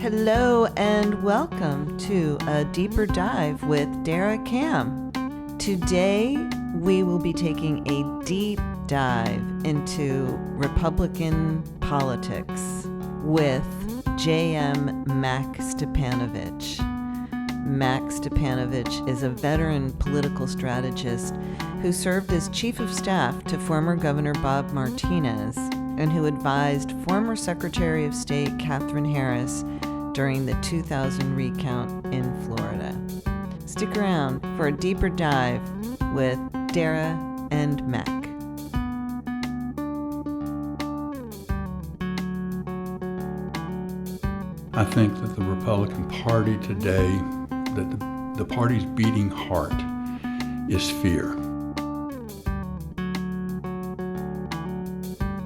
Hello and welcome to a deeper dive with Dara Cam. Today we will be taking a deep dive into Republican politics with J.M. Mac Stipanovich. Mac Stipanovich is a veteran political strategist who served as chief of staff to former Governor Bob Martinez and who advised former Secretary of State Katherine Harris during the 2000 recount in Florida. Stick around for a deeper dive with Dara and Mac. I think that the Republican Party today, that the party's beating heart is fear.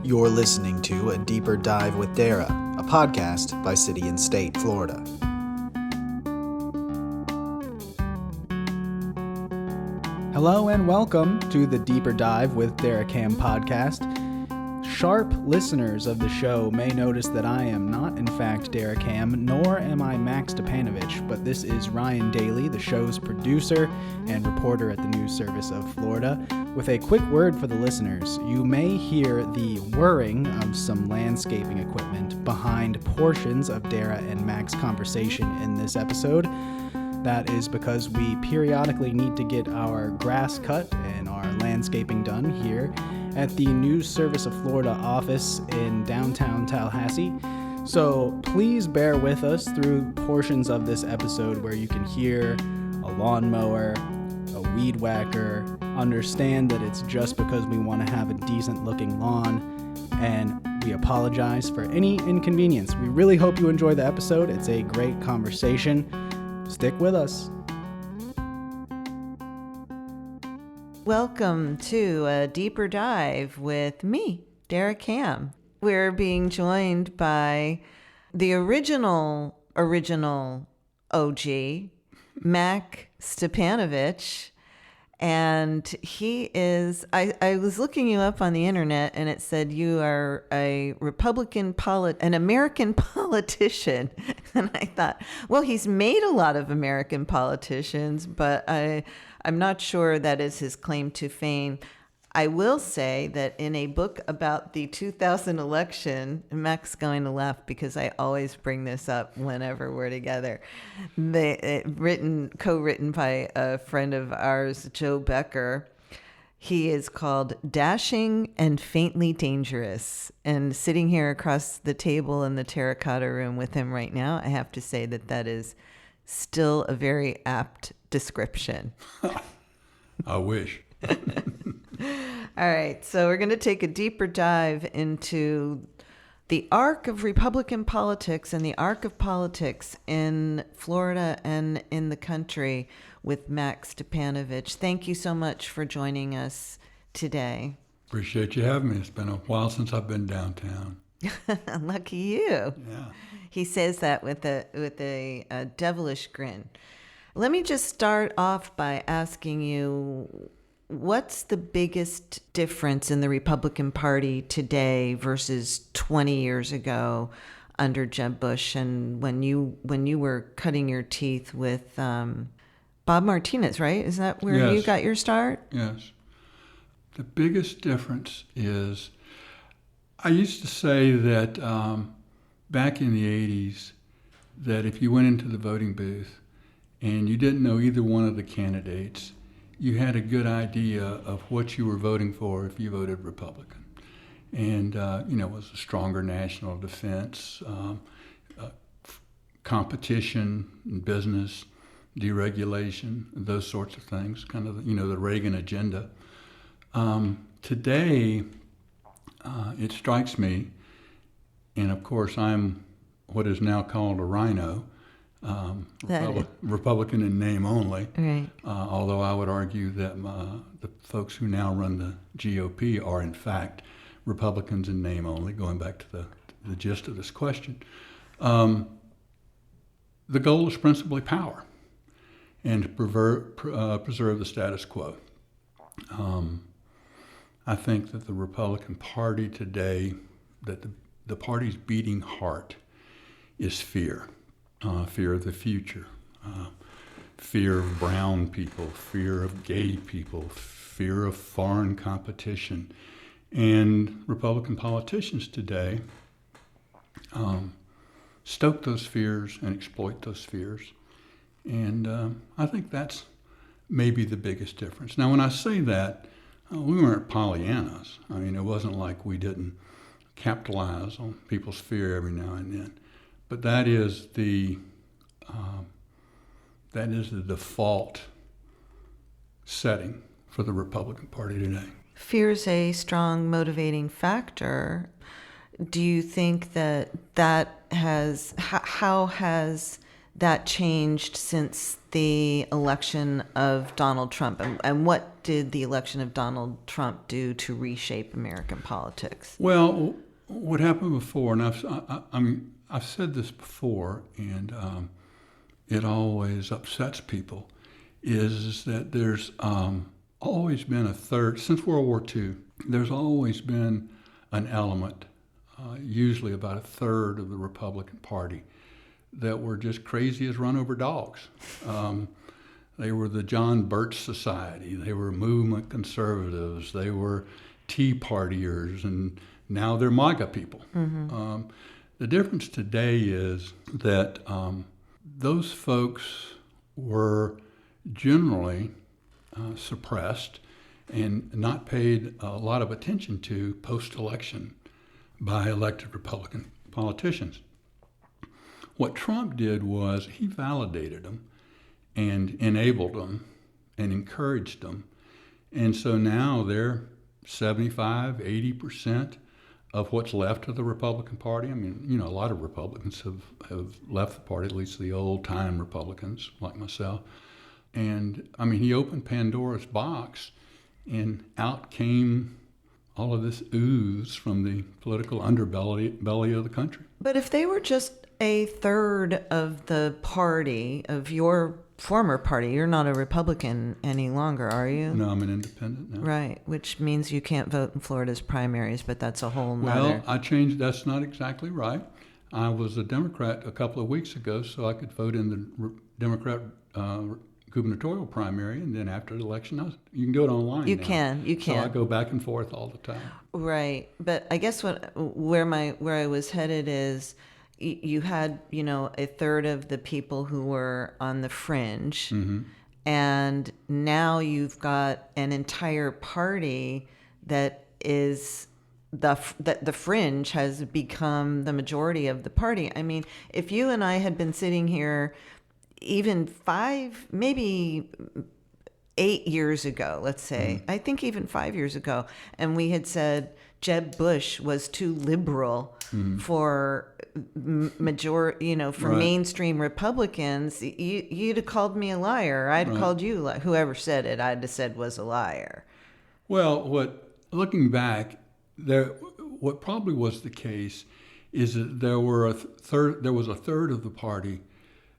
You're listening to A Deeper Dive with Dara, a podcast by City and State, Florida. Hello and welcome to the Deeper Dive with Dara Cam podcast. Sharp listeners of the show may notice that I am not, in fact, Dara Cam, nor am I Mac Stipanovich, but this is Ryan Daly, the show's producer and reporter at the News Service of Florida. With a quick word for the listeners, you may hear the whirring of some landscaping equipment behind portions of Dara and Mac's conversation in this episode. That is because we periodically need to get our grass cut and our landscaping done here at the News Service of Florida office in downtown Tallahassee. So please bear with us through portions of this episode where you can hear a lawnmower, a weed whacker. Understand that it's just because we want to have a decent looking lawn, and we apologize for any inconvenience. We really hope you enjoy the episode. It's a great conversation. Stick with us. Welcome to a deeper dive with me, Dara Cam. We're being joined by the original OG, Mac Stipanovich. And he is, I was looking you up on the internet and it said you are a an American politician. And I thought, well, he's made a lot of American politicians, but I'm not sure that is his claim to fame. I will say that in a book about the 2000 election, Mac's going to laugh because I always bring this up whenever we're together. Co-written by a friend of ours, Joe Becker. He is called Dashing and Faintly Dangerous. And sitting here across the table in the terracotta room with him right now, I have to say that is still a very apt description. I wish. All right, so we're going to take a deeper dive into the arc of Republican politics and the arc of politics in Florida and in the country with Mac Stipanovich. Thank you so much for joining us today. Appreciate you having me. It's been a while since I've been downtown. Lucky you. Yeah. He says that with a devilish grin. Let me just start off by asking you, what's the biggest difference in the Republican Party today versus 20 years ago under Jeb Bush and when you were cutting your teeth with Bob Martinez, right? Is that where Yes. you got your start? Yes. The biggest difference is, I used to say that back in the 80s, that if you went into the voting booth and you didn't know either one of the candidates, you had a good idea of what you were voting for if you voted Republican. And, it was a stronger national defense, competition in business, deregulation, those sorts of things, kind of, the Reagan agenda. Today, it strikes me, and of course I'm what is now called a rhino, Republican in name only, Right. Although I would argue that the folks who now run the GOP are in fact Republicans in name only, going back to the gist of this question. The goal is principally power and to preserve the status quo. I think that the Republican Party today, that the party's beating heart is fear. fear of the future, fear of brown people, fear of gay people, fear of foreign competition. And Republican politicians today stoke those fears and exploit those fears. And I think that's maybe the biggest difference. Now, when I say that, we weren't Pollyannas. I mean, it wasn't like we didn't capitalize on people's fear every now and then. But that is the default setting for the Republican Party today. Fear's a strong motivating factor. Do you think that how has that changed since the election of Donald Trump? And what did the election of Donald Trump do to reshape American politics? Well, what happened before, and I've said this before, and it always upsets people, is that there's always been a third, since World War II, there's always been an element, usually about a third of the Republican Party, that were just crazy as run-over dogs. They were the John Birch Society. They were movement conservatives. They were Tea Partiers, and now they're MAGA people. Mm-hmm. The difference today is that those folks were generally suppressed and not paid a lot of attention to post-election by elected Republican politicians. What Trump did was he validated them and enabled them and encouraged them. And so now they're 75, 80% of what's left of the Republican Party. I mean, a lot of Republicans have left the party, at least the old-time Republicans like myself. And, I mean, he opened Pandora's box, and out came all of this ooze from the political underbelly of the country. But if they were just a third of the party, of your former party, you're not a Republican any longer, are you? No, I'm an independent now. Right, which means you can't vote in Florida's primaries, but that's a whole nother... Well, I changed. That's not exactly right. I was a Democrat a couple of weeks ago, so I could vote in the Democrat gubernatorial primary, and then after the election, you can do it online. You now. You can. So I go back and forth all the time. Right, but I guess where I was headed is, you had a third of the people who were on the fringe, mm-hmm. and now you've got an entire party that is that the fringe has become the majority of the party. I mean, if you and I had been sitting here even 5, maybe 8 years ago, let's say, mm-hmm. I think even 5 years ago, and we had said Jeb Bush was too liberal mm-hmm. for right. mainstream Republicans, you'd have called me a liar. I'd have called you, whoever said it, I'd have said was a liar. Well, looking back, what probably was the case is that there was a third of the party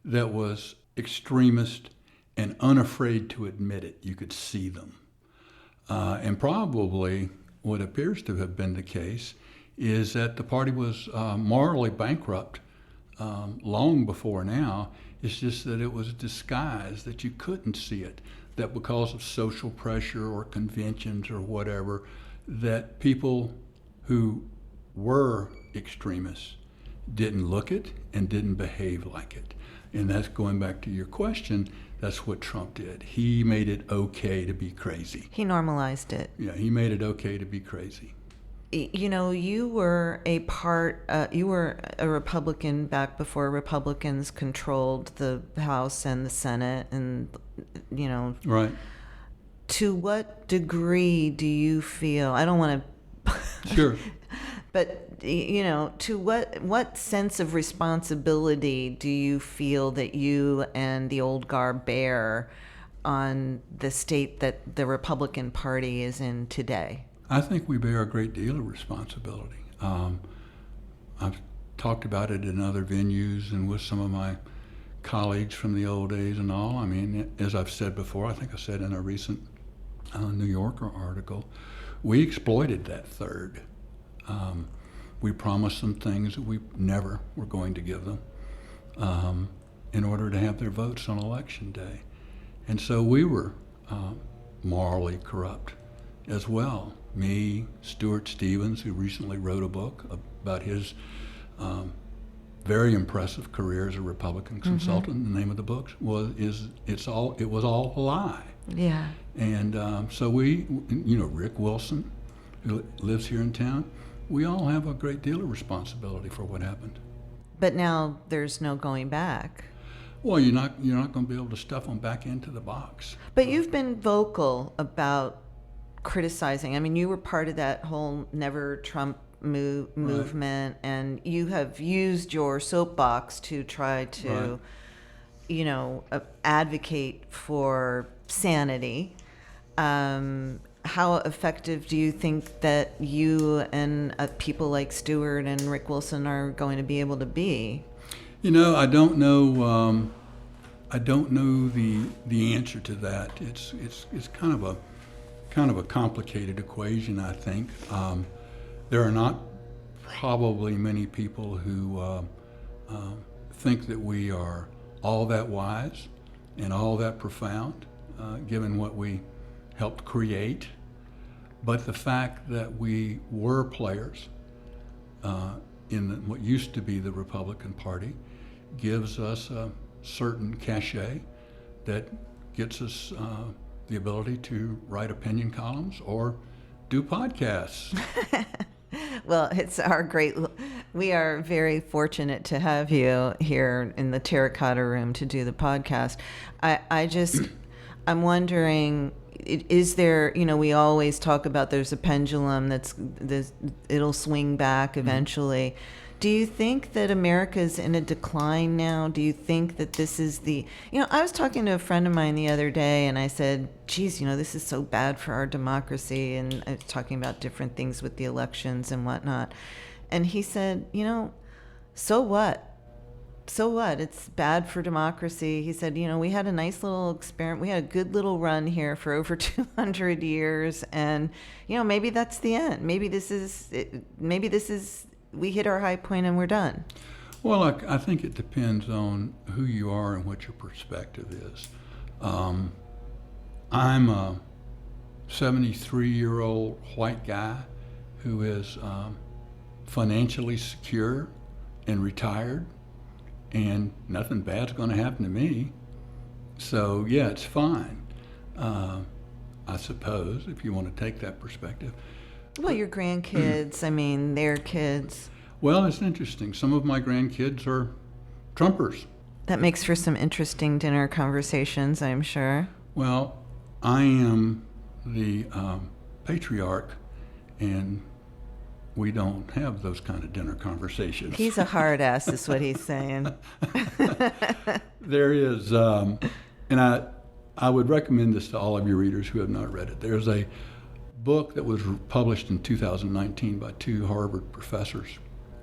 that was extremist and unafraid to admit it. You could see them. And probably what appears to have been the case is that the party was morally bankrupt long before now. It's just that it was disguised, that you couldn't see it, that because of social pressure or conventions or whatever, that people who were extremists didn't look it and didn't behave like it. And that's going back to your question. That's what Trump did. He made it okay to be crazy. He normalized it. Yeah, he made it okay to be crazy. You were you were a Republican back before Republicans controlled the House and the Senate, and Right. To what degree do you feel? I don't want to. Sure. But to what sense of responsibility do you feel that you and the old guard bear on the state that the Republican Party is in today? I think we bear a great deal of responsibility. I've talked about it in other venues and with some of my colleagues from the old days and all. I mean, as I've said before, I think I said in a recent New Yorker article, we exploited that third. We promised them things that we never were going to give them. in order to have their votes on Election Day. And so we were morally corrupt as well. Me, Stuart Stevens, who recently wrote a book about his very impressive career as a Republican consultant. The name of the book it was all a lie. Yeah. And so we, Rick Wilson, who lives here in town, we all have a great deal of responsibility for what happened. But now there's no going back. Well, you're not going to be able to stuff them back into the box. But you've been vocal about criticizing. I mean, you were part of that whole Never Trump movement, and you have used your soapbox to try to, advocate for sanity. How effective do you think that you and people like Stuart and Rick Wilson are going to be able to be? I don't know. I don't know the answer to that. It's kind of a complicated equation, I think. There are not probably many people who think that we are all that wise and all that profound, given what we helped create. But the fact that we were players in what used to be the Republican Party gives us a certain cachet that gets us the ability to write opinion columns or do podcasts. Well, we are very fortunate to have you here in the Terracotta Room to do the podcast. I'm wondering, is there, we always talk about there's a pendulum it'll swing back eventually. Mm-hmm. Do you think that America's in a decline now? Do you think that this is I was talking to a friend of mine the other day and I said, geez, this is so bad for our democracy. And I was talking about different things with the elections and whatnot. And he said, so what? So what? It's bad for democracy. He said, we had a nice little experiment. We had a good little run here for over 200 years. And, maybe that's the end. Maybe this is we hit our high point and we're done. Well, I think it depends on who you are and what your perspective is. I'm a 73-year-old white guy who is financially secure and retired, and nothing bad's going to happen to me. So, yeah, it's fine, I suppose, if you want to take that perspective. Well, your grandkids, their kids. Well, it's interesting. Some of my grandkids are Trumpers. That makes for some interesting dinner conversations, I'm sure. Well, I am the patriarch, and we don't have those kind of dinner conversations. He's a hard ass, is what he's saying. There is, and I would recommend this to all of your readers who have not read it. There's a book that was published in 2019 by two Harvard professors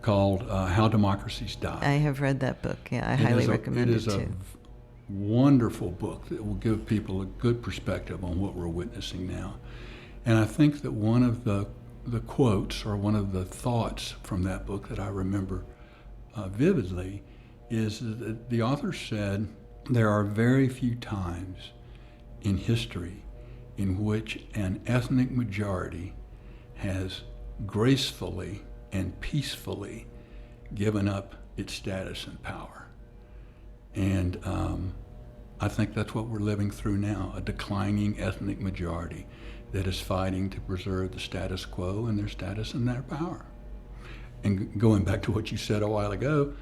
called How Democracies Die. I have read that book. Yeah, I highly recommend it too. It is a wonderful book that will give people a good perspective on what we're witnessing now. And I think that one of the quotes or one of the thoughts from that book that I remember vividly is that the author said, there are very few times in history in which an ethnic majority has gracefully and peacefully given up its status and power. And I think that's what we're living through now, a declining ethnic majority that is fighting to preserve the status quo and their status and their power. And going back to what you said a while ago,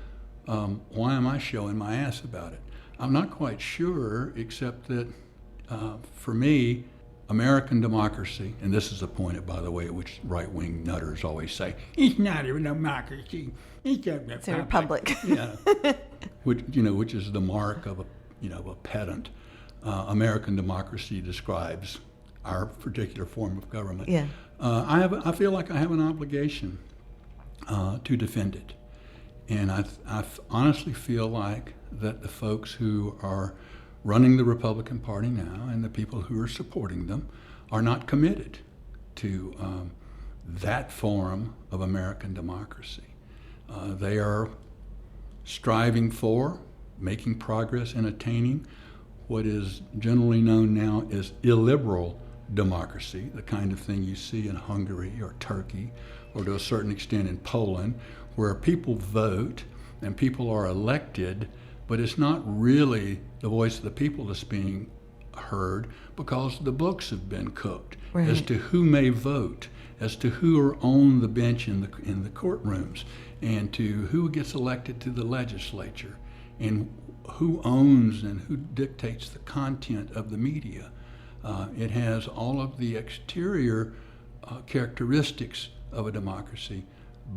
why am I showing my ass about it? I'm not quite sure, except that for me, American democracy, and this is a point, by the way, at which right-wing nutters always say, it's not a democracy, it's a republic. Yeah, which is the mark of a pedant. American democracy describes our particular form of government. Yeah. I feel like I have an obligation to defend it, and I honestly feel like that the folks who are running the Republican Party now and the people who are supporting them are not committed to that form of American democracy. They are striving for, making progress, and attaining what is generally known now as illiberal democracy, the kind of thing you see in Hungary or Turkey, or to a certain extent in Poland, where people vote and people are elected, but it's not really the voice of the people that's being heard, because the books have been cooked as to who may vote, as to who are on the bench in the courtrooms, and to who gets elected to the legislature, and who owns and who dictates the content of the media. It has all of the exterior characteristics of a democracy,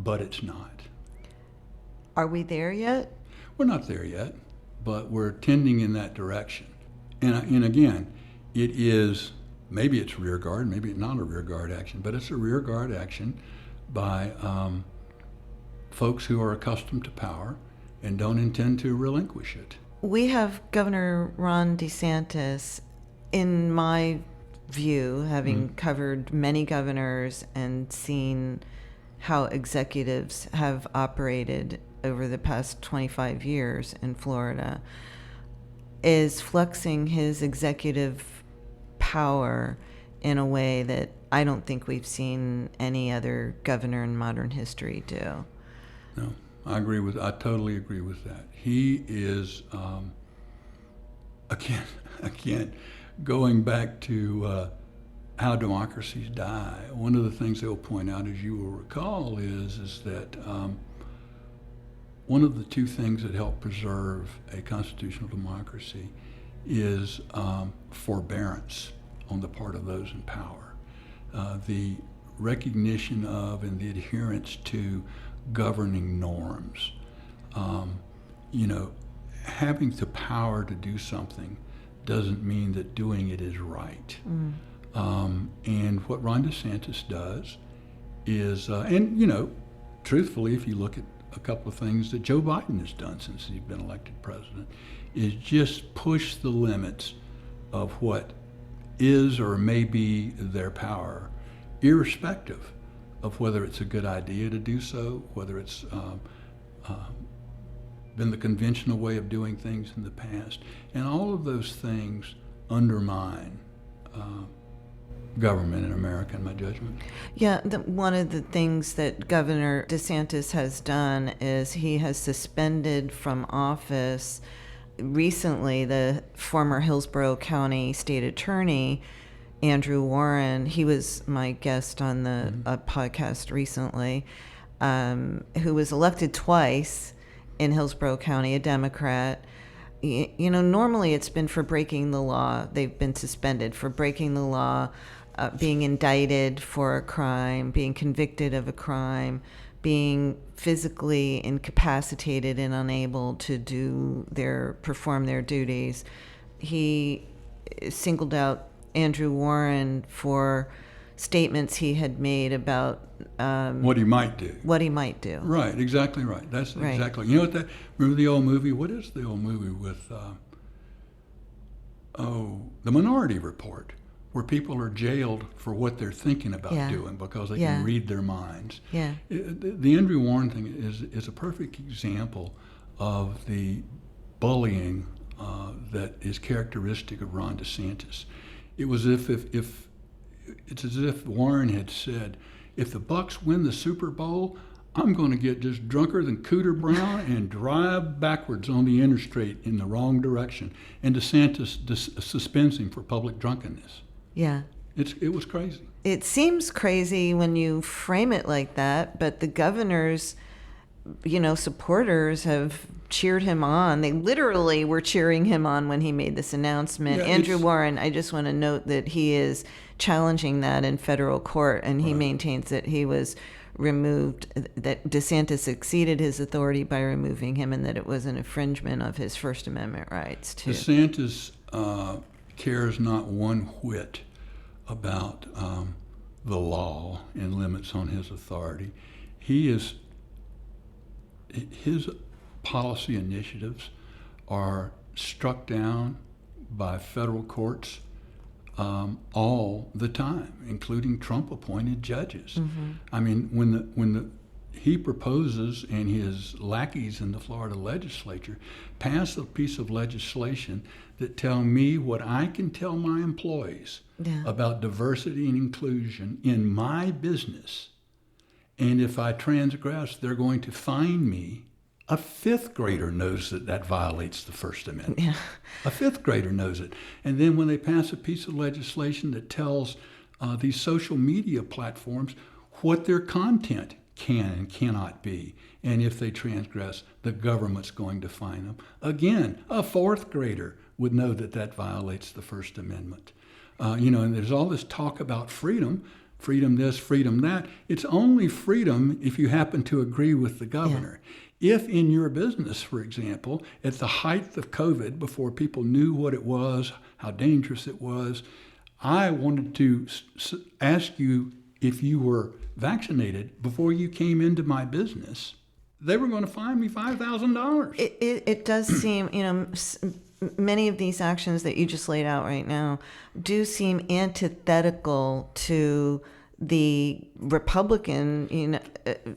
but it's not. Are we there yet? We're not there yet, but we're tending in that direction. And again, it is, maybe it's rear guard, maybe it's not a rear guard action, but it's a rear guard action by folks who are accustomed to power and don't intend to relinquish it. We have Governor Ron DeSantis, in my view, having covered many governors and seen how executives have operated over the past 25 years in Florida, is flexing his executive power in a way that I don't think we've seen any other governor in modern history do. No, I totally agree with that. He is, again, going back to how democracies die. One of the things they'll point out, as you will recall, is that one of the two things that help preserve a constitutional democracy is forbearance on the part of those in power. The recognition of and the adherence to governing norms. Having the power to do something doesn't mean that doing it is right. And what Ron DeSantis does is, truthfully, if you look at a couple of things that Joe Biden has done since he's been elected president, is just push the limits of what is or may be their power, irrespective of whether it's a good idea to do so, whether it's been the conventional way of doing things in the past. And all of those things undermine government in America, in my judgment. Yeah, one of the things that Governor DeSantis has done is he has suspended from office recently the former Hillsborough County State Attorney, Andrew Warren. He was my guest on the podcast recently, who was elected twice in Hillsborough County, a Democrat. Normally it's been for breaking the law. They've been suspended for breaking the law, being indicted for a crime, being convicted of a crime, being physically incapacitated and unable to perform their duties. He singled out Andrew Warren for statements he had made about what he might do. Right, exactly right. That's right. Exactly. You know what remember the old movie? What is the old movie with, The Minority Report, where people are jailed for what they're thinking about doing because they can read their minds. Yeah. The Andrew Warren thing is a perfect example of the bullying that is characteristic of Ron DeSantis. It was it's as if Warren had said, if the Bucks win the Super Bowl, I'm going to get just drunker than Cooter Brown and drive backwards on the interstate in the wrong direction. And DeSantis suspends him for public drunkenness. Yeah. It was crazy. It seems crazy when you frame it like that, but the governor's, supporters have cheered him on. They literally were cheering him on when he made this announcement. Yeah, Andrew Warren, I just want to note that he is challenging that in federal court, and he maintains that he was removed, that DeSantis exceeded his authority by removing him, and that it was an infringement of his First Amendment rights, too. DeSantis cares not one whit about the law and limits on his authority. His policy initiatives are struck down by federal courts all the time, including Trump-appointed judges. I mean, when he proposes, and his lackeys in the Florida legislature pass a piece of legislation that tell me what I can tell my employees about diversity and inclusion in my business. And if I transgress, they're going to fine me. A fifth grader knows that violates the First Amendment. Yeah. A fifth grader knows it. And then when they pass a piece of legislation that tells these social media platforms what their content can and cannot be, and if they transgress, the government's going to fine them. Again, a fourth grader would know that violates the First Amendment. And there's all this talk about freedom this, freedom that. It's only freedom if you happen to agree with the governor. Yeah. If in your business, for example, at the height of COVID, before people knew what it was, how dangerous it was, I wanted to ask you if you were vaccinated before you came into my business, they were going to fine me $5,000. It does seem, many of these actions that you just laid out right now do seem antithetical to the Republican,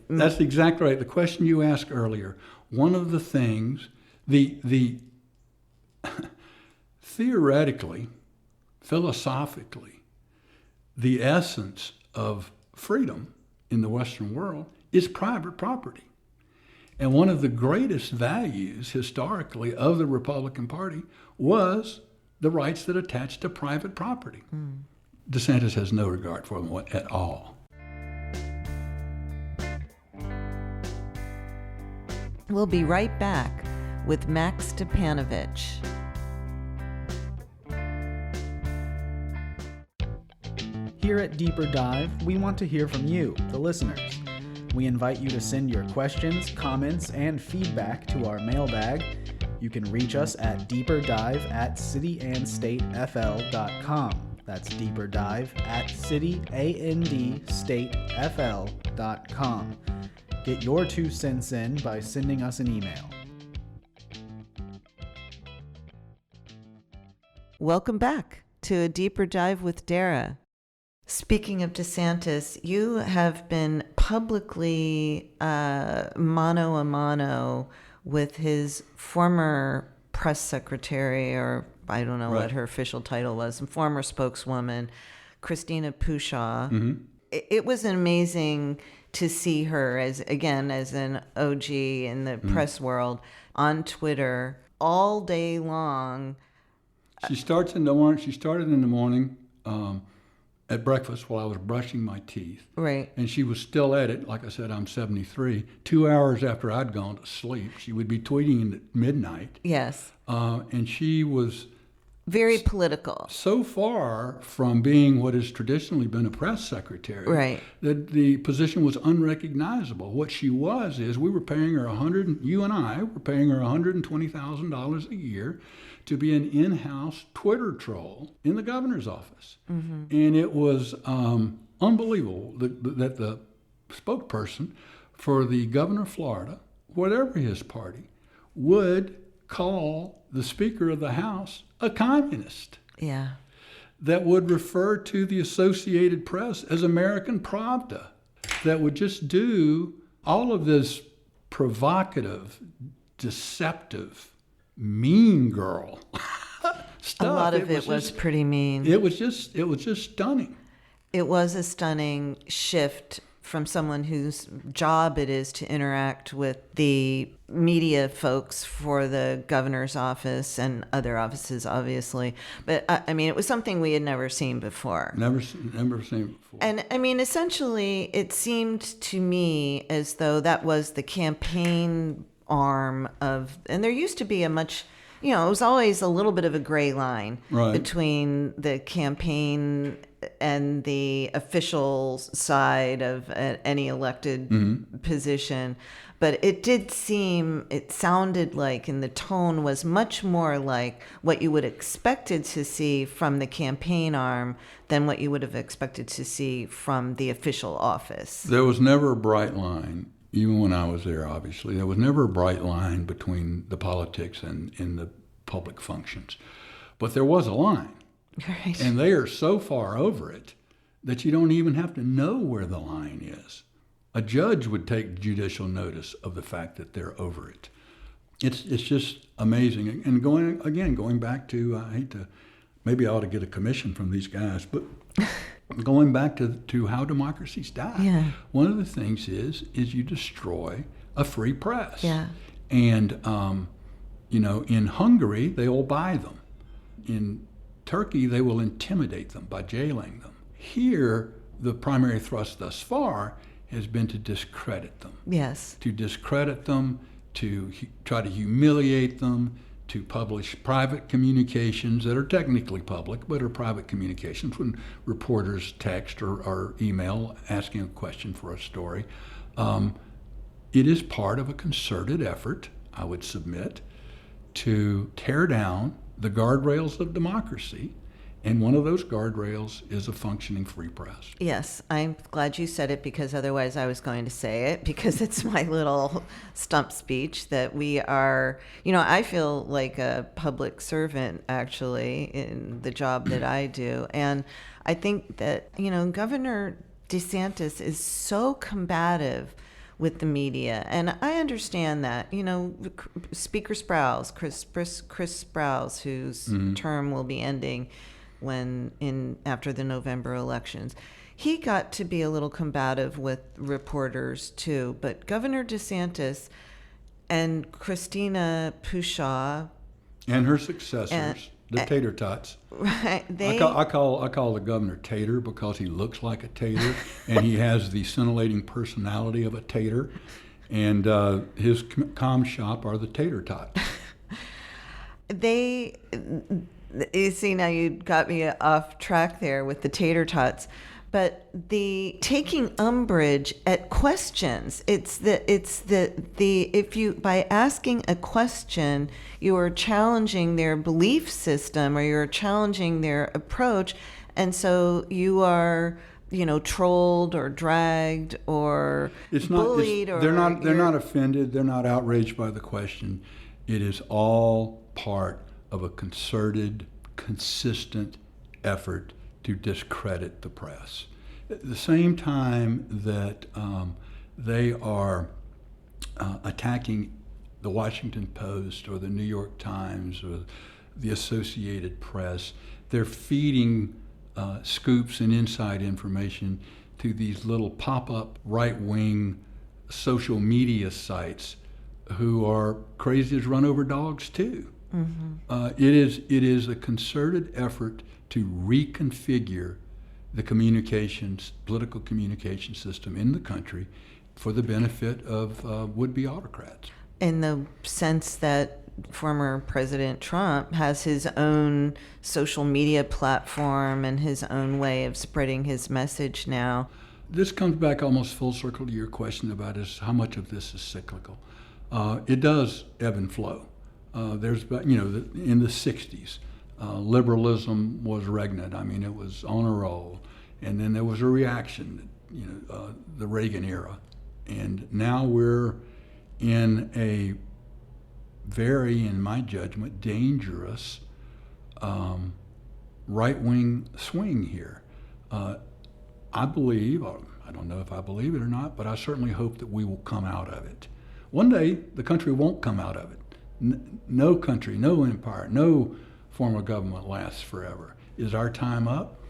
That's exactly right. The question you asked earlier, one of the things, the theoretically, philosophically, the essence of freedom in the Western world is private property. And one of the greatest values historically of the Republican Party was the rights that attach to private property. DeSantis has no regard for them at all. We'll be right back with Max Stipanovich. Here at Deeper Dive, we want to hear from you, the listeners. We invite you to send your questions, comments, and feedback to our mailbag. You can reach us at deeperdive@cityandstatefl.com. That's deeperdive@cityandstatefl.com. Get your 2 cents in by sending us an email. Welcome back to A Deeper Dive with Dara. Speaking of DeSantis, you have been publicly mano a mano with his former press secretary, or I don't know what her official title was, former spokeswoman, Christina Pushaw. Mm-hmm. It was amazing to see her as an OG in the press world on Twitter all day long. She started in the morning at breakfast while I was brushing my teeth. Right. And she was still at it. Like I said, I'm 73. 2 hours after I'd gone to sleep, she would be tweeting at midnight. Yes. And she was very political. So far from being what has traditionally been a press secretary, right, that the position was unrecognizable. What she was is we were paying her you and I were paying her $120,000 a year to be an in-house Twitter troll in the governor's office. Mm-hmm. And it was unbelievable that the spokesperson for the governor of Florida, whatever his party, would call the Speaker of the House a communist. Yeah. That would refer to the Associated Press as American Pravda. That would just do all of this provocative, deceptive, mean girl stuff. A lot of it was pretty mean. It was just stunning. It was a stunning shift from someone whose job it is to interact with the media folks for the governor's office and other offices, obviously. But I mean, it was something we had never seen before. Never seen before. And I mean, essentially, it seemed to me as though that was the campaign arm of, and there used to be a much, it was always a little bit of a gray line between the campaign and the official side of any elected position. But it sounded like, and the tone was much more like what you would expected to see from the campaign arm than what you would have expected to see from the official office. There was never a bright line, even when I was there, obviously. There was never a bright line between the politics and the public functions. But there was a line. Right. And they are so far over it that you don't even have to know where the line is. a judge would take judicial notice of the fact that they're over it. It's just amazing. And going back to, maybe I ought to get a commission from these guys, but going back to how democracies die. Yeah. One of the things is you destroy a free press. Yeah. And, in Hungary, they will buy them. In Turkey, they will intimidate them by jailing them. Here, the primary thrust thus far has been to discredit them. Yes. To discredit them, to try to humiliate them, to publish private communications that are technically public, but are private communications when reporters text or email asking a question for a story. It is part of a concerted effort, I would submit, to tear down the guardrails of democracy, and one of those guardrails is a functioning free press. Yes, I'm glad you said it, because otherwise I was going to say it, because it's my little stump speech that we are, I feel like a public servant actually in the job that I do. And I think that, Governor DeSantis is so combative with the media. And I understand that, Speaker Sprouse, Chris Sprouse, whose term will be ending after the November elections, he got to be a little combative with reporters too. But Governor DeSantis and Christina Pushaw and her successors, the tater tots. Right. I call the governor Tater because he looks like a tater and he has the scintillating personality of a tater. And his comm shop are the tater tots. You see, now you got me off track there with the tater tots, but the taking umbrage at questions. If you, by asking a question, you are challenging their belief system or you're challenging their approach, and so you are, trolled or dragged or bullied. They're not offended. They're not outraged by the question. It is all part of a concerted, consistent effort to discredit the press. At the same time that they are attacking the Washington Post or the New York Times or the Associated Press, they're feeding scoops and inside information to these little pop-up right-wing social media sites who are crazy as run-over dogs too. Mm-hmm. It is a concerted effort to reconfigure the political communication system in the country for the benefit of would-be autocrats. In the sense that former President Trump has his own social media platform and his own way of spreading his message now. This comes back almost full circle to your question about how much of this is cyclical. It does ebb and flow. In the 60s, liberalism was regnant. I mean, it was on a roll. And then there was a reaction, the Reagan era. And now we're in a very, in my judgment, dangerous right-wing swing here. I believe, I don't know if I believe it or not, but I certainly hope that we will come out of it. One day, the country won't come out of it. No country, no empire, no form of government lasts forever. Is our time up?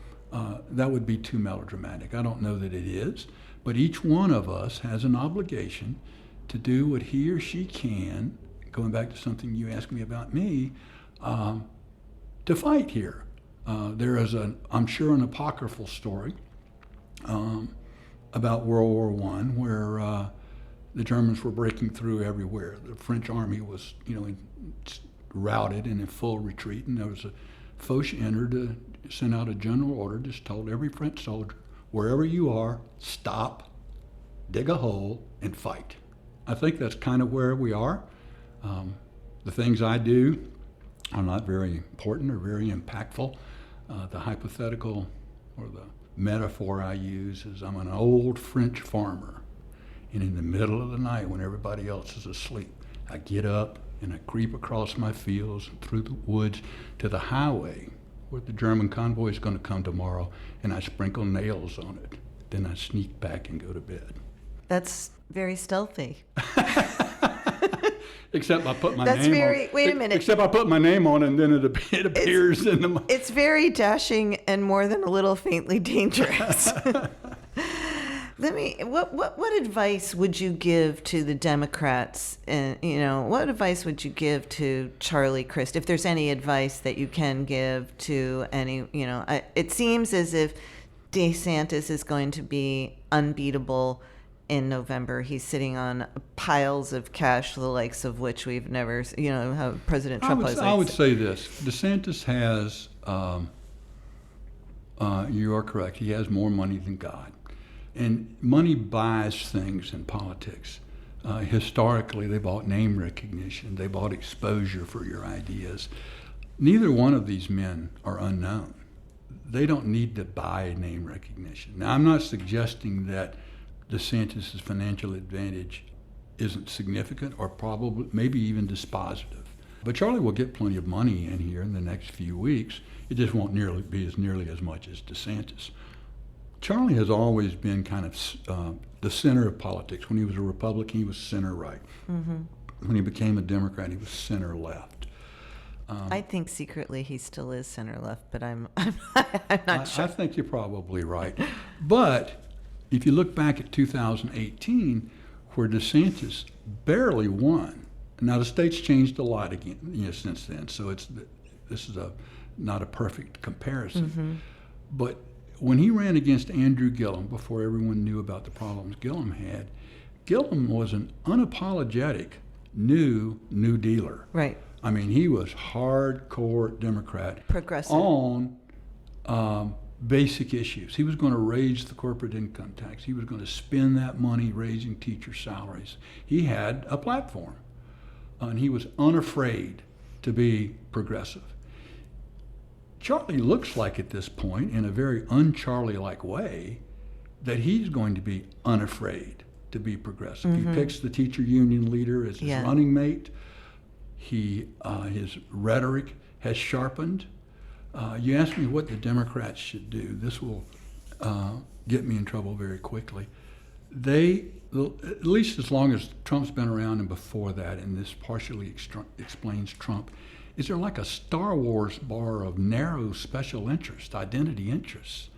That would be too melodramatic. I don't know that it is, but each one of us has an obligation to do what he or she can, going back to something you asked me about me, to fight here. There is, I'm sure, an apocryphal story about World War I where the Germans were breaking through everywhere. The French army was, routed and in full retreat, and there was a Foch entered, sent out a general order, just told every French soldier, wherever you are, stop, dig a hole, and fight. I think that's kind of where we are. The things I do are not very important or very impactful. The hypothetical or the metaphor I use is I'm an old French farmer, and in the middle of the night when everybody else is asleep, I get up and I creep across my fields and through the woods to the highway where the German convoy is going to come tomorrow, and I sprinkle nails on it. Then I sneak back and go to bed. That's very stealthy. Except I put my That's name very, on. wait a minute. Except I put my name on, and then it appears in the. It's very dashing and more than a little faintly dangerous. What advice would you give to the Democrats? And what advice would you give to Charlie Crist, if there's any advice that you can give to any? It seems as if DeSantis is going to be unbeatable in November. He's sitting on piles of cash, the likes of which we've never, how President Trump was. I would say this: DeSantis has. You are correct. He has more money than God. And money buys things in politics. Historically, they bought name recognition. They bought exposure for your ideas. Neither one of these men are unknown. They don't need to buy name recognition. Now, I'm not suggesting that DeSantis' financial advantage isn't significant or probably, maybe even dispositive. But Charlie will get plenty of money in here in the next few weeks. It just won't be nearly as much as DeSantis. Charlie has always been kind of the center of politics. When he was a Republican, he was center-right. Mm-hmm. When he became a Democrat, he was center-left. I think secretly he still is center-left, but I'm not sure. I think you're probably right. But if you look back at 2018, where DeSantis barely won, now the state's changed a lot again since then, so this is not a perfect comparison. Mm-hmm. But when he ran against Andrew Gillum, before everyone knew about the problems Gillum had, Gillum was an unapologetic New Dealer. Right. I mean, he was hardcore Democrat. Progressive. On basic issues. He was going to raise the corporate income tax. He was going to spend that money raising teacher salaries. He had a platform, and he was unafraid to be progressive. Charlie looks like at this point, in a very un-Charlie-like way, that he's going to be unafraid to be progressive. Mm-hmm. He picks the teacher union leader as his running mate. His rhetoric has sharpened. You ask me what the Democrats should do. This will get me in trouble very quickly. They, at least as long as Trump's been around and before that, and this partially explains Trump, is there like a Star Wars bar of narrow special interest, identity interests?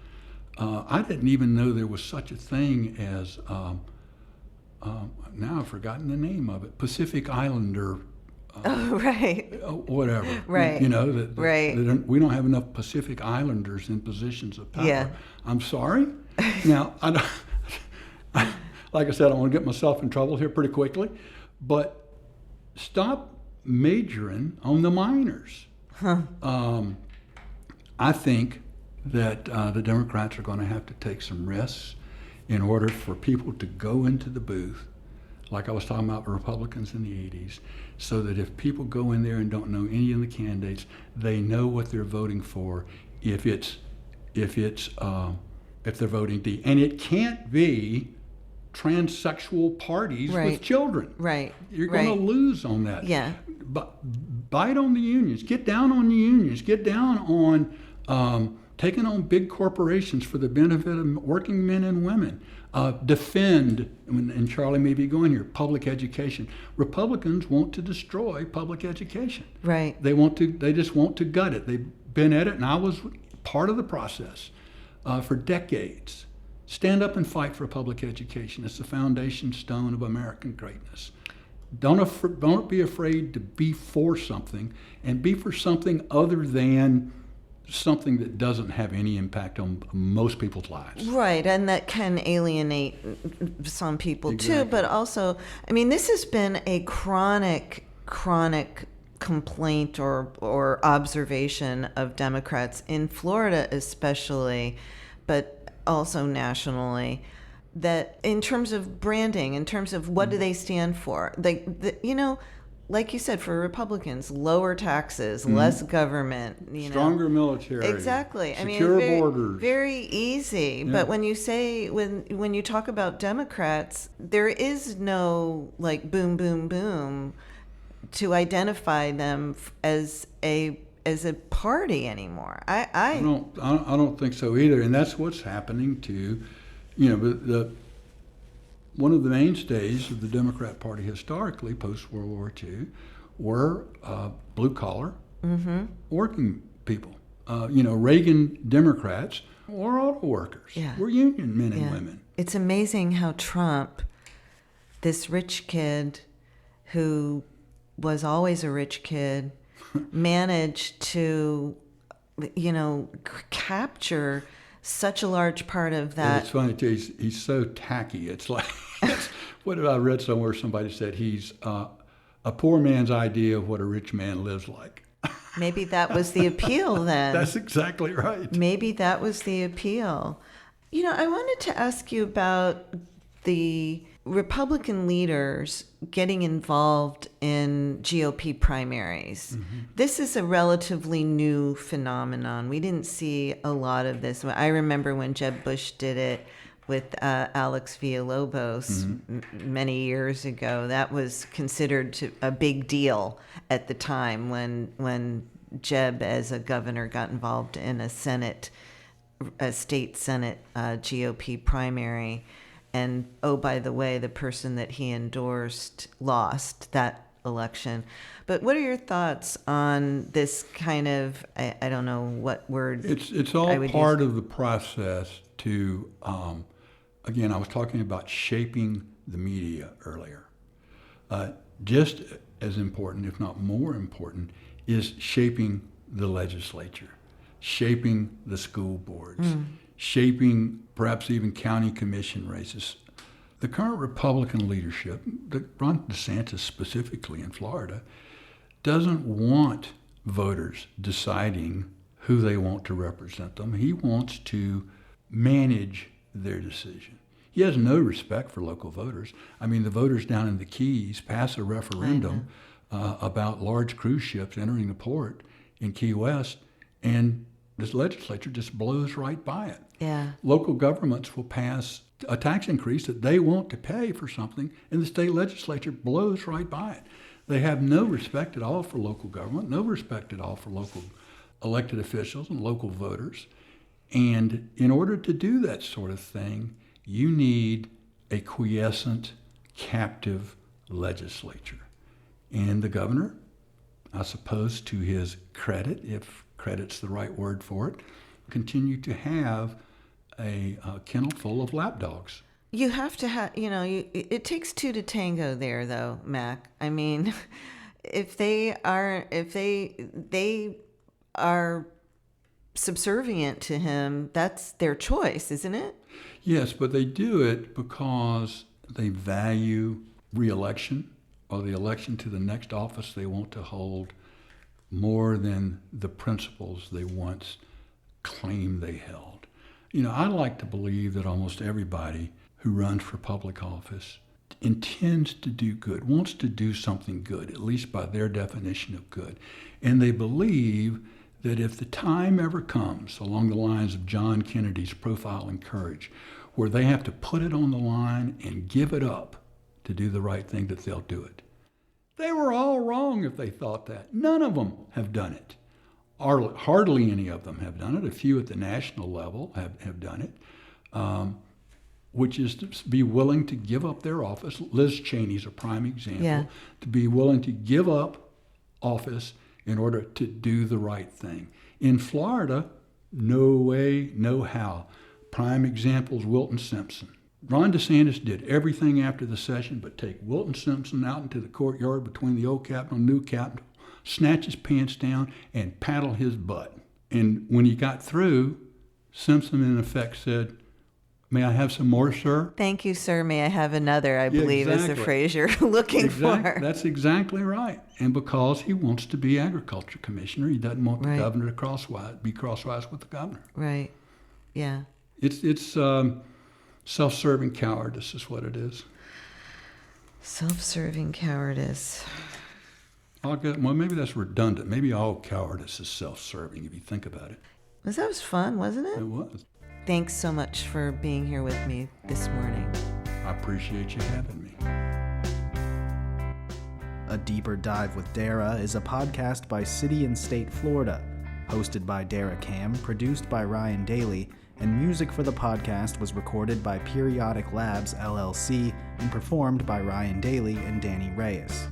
I didn't even know there was such a thing as, now I've forgotten the name of it, Pacific Islander. Right. Whatever. Right. Right. We don't have enough Pacific Islanders in positions of power. Yeah. I'm sorry. Now, like I said, I want to get myself in trouble here pretty quickly, but stop majoring on the minors. Huh. I think that the Democrats are going to have to take some risks in order for people to go into the booth, like I was talking about Republicans in the 80s, so that if people go in there and don't know any of the candidates, they know what they're voting for if they're voting D. And it can't be transsexual parties with children. Right. You're going to lose on that. Yeah. Bite on the unions. Get down on the unions. Get down on taking on big corporations for the benefit of working men and women. Defend, and Charlie may be going here, public education. Republicans want to destroy public education. Right. They just want to gut it. They've been at it, and I was part of the process for decades. Stand up and fight for public education. It's the foundation stone of American greatness. Don't be afraid to be for something, and be for something other than something that doesn't have any impact on most people's lives. Right, and that can alienate some people too, but also, I mean, this has been a chronic complaint or observation of Democrats in Florida especially, but also nationally, that in terms of branding, in terms of what do they stand for, like you said, for Republicans, lower taxes, less government, stronger military, exactly. Secure borders, very easy. Yeah. But when you talk about Democrats, there is no like boom, boom, boom to identify them as a party anymore. I don't think so either, and that's what's happening to, one of the mainstays of the Democrat Party historically, post-World War II, were blue-collar working people. Reagan Democrats were auto workers, were union men and women. It's amazing how Trump, this rich kid who was always a rich kid, managed to, capture such a large part of that. And it's funny too. He's so tacky. It's like, what did I read somewhere? Somebody said he's a poor man's idea of what a rich man lives like. Maybe that was the appeal then. That's exactly right. Maybe that was the appeal. I wanted to ask you about the Republican leaders getting involved in GOP primaries. Mm-hmm. This is a relatively new phenomenon. We didn't see a lot of this. I remember when Jeb Bush did it with Alex Villalobos many years ago. That was considered a big deal at the time when Jeb, as a governor, got involved in a state Senate GOP primary. And, oh, by the way, the person that he endorsed lost that election. But what are your thoughts on this kind of, I don't know what word it's all part of the process to, again, I was talking about shaping the media earlier. Just as important, if not more important, is shaping the legislature, shaping the school boards, shaping perhaps even county commission races. The current Republican leadership, Ron DeSantis specifically in Florida, doesn't want voters deciding who they want to represent them. He wants to manage their decision. He has no respect for local voters. I mean, the voters down in the Keys pass a referendum about large cruise ships entering the port in Key West, and this legislature just blows right by it. Yeah. Local governments will pass a tax increase that they want to pay for something, and the state legislature blows right by it. They have no respect at all for local government, no respect at all for local elected officials and local voters. And in order to do that sort of thing, you need a quiescent, captive legislature. And the governor, I suppose to his credit, if credit's the right word for it, continue to have a kennel full of lapdogs. You have to have, it takes two to tango there, though, Mac. I mean, if they are subservient to him, that's their choice, isn't it? Yes, but they do it because they value re-election or the election to the next office they want to hold more than the principles they once claimed they held. I like to believe that almost everybody who runs for public office intends to do good, wants to do something good, at least by their definition of good. And they believe that if the time ever comes, along the lines of John Kennedy's Profile in Courage, where they have to put it on the line and give it up to do the right thing, that they'll do it. They were all wrong if they thought that. None of them have done it. Hardly any of them have done it. A few at the national level have done it, which is to be willing to give up their office. Liz Cheney's a prime example. To be willing to give up office in order to do the right thing. In Florida, no way, no how. Prime example is Wilton Simpson. Ron DeSantis did everything after the session but take Wilton Simpson out into the courtyard between the old Capitol and new Capitol, snatch his pants down, and paddle his butt. And when he got through, Simpson in effect said, "May I have some more, sir?" Thank you, sir. May I have another, I believe is the phrase you're looking for. That's exactly right. And because he wants to be agriculture commissioner, he doesn't want the governor to be crosswise with the governor. Right. Yeah. It's self-serving cowardice is what it is. Self-serving cowardice. Well, maybe that's redundant. Maybe all cowardice is self-serving if you think about it. That was fun, wasn't it? It was. Thanks so much for being here with me this morning. I appreciate you having me. A Deeper Dive with Dara is a podcast by City and State Florida, hosted by Dara Cam, produced by Ryan Daly, and music for the podcast was recorded by Periodic Labs, LLC, and performed by Ryan Daly and Danny Reyes.